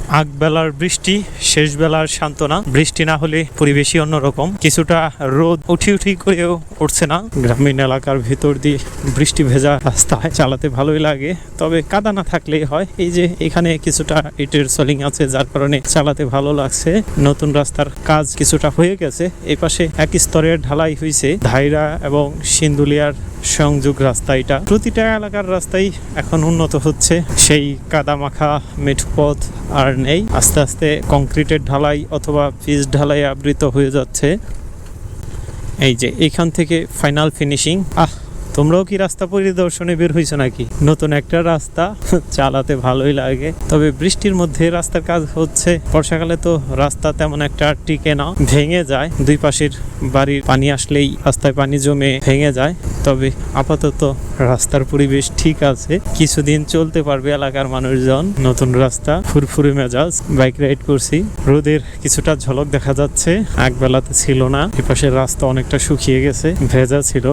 আগবেলার বৃষ্টি, শেষ বেলার সান্ত্বনা। বৃষ্টি না হলে পরিবেশই অন্যরকম। কিছুটা রোদ উঠি করেও উঠছে না। গ্রামীণ এলাকার ভেতর দিয়ে বৃষ্টি ভেজা রাস্তায় চালাতে ভালোই লাগে, তবে কাদা না থাকলেই হয়। এই যে এখানে কিছুটা ইটের সলিং আছে, যার কারণে চালাতে ভালো লাগছে। নতুন রাস্তার কাজ কিছুটা হয়ে গেছে। এই পাশে এক স্তরের ঢালাই হয়েছে। ধাইরা এবং সিন্ধুলিয়ার সংযোগ রাস্তা এটা। প্রতিটা এলাকার রাস্তাই এখন উন্নত হচ্ছে। সেই কাদা মাখা মেঠো পথ আর নেই। আস্তে আস্তে কংক্রিটের ঢালাই অথবা পিচ ঢালাই আবৃত হয়ে যাচ্ছে। এই যে এখান থেকে ফাইনাল ফিনিশিং। তোমরাও কি রাস্তা পরিদর্শনে বের হয়েছো নাকি? নতুন একটা রাস্তা, চালাতে ভালোই লাগে। তবে বৃষ্টির মধ্যে রাস্তার কাজ হচ্ছে। বর্ষাকালে তো রাস্তা তেমন একটা টিকে না, ভেঙে যায়। দুই পাশের বাড়ির পানি আসলেই রাস্তায় পানি জমে ভেঙে যায়। তবে আপাতত রাস্তার পরিবেশ ঠিক আছে, কিছুদিন চলতে পারবে এলাকার মানুষজন। নতুন রাস্তা, ফুরফুরে মেজাজ। বাইক রাইড করছি, রোদের কিছুটা ঝলক দেখা যাচ্ছে, একবেলাতে ছিল না। এ পাশের রাস্তা অনেকটা শুকিয়ে গেছে, ভেজা ছিল।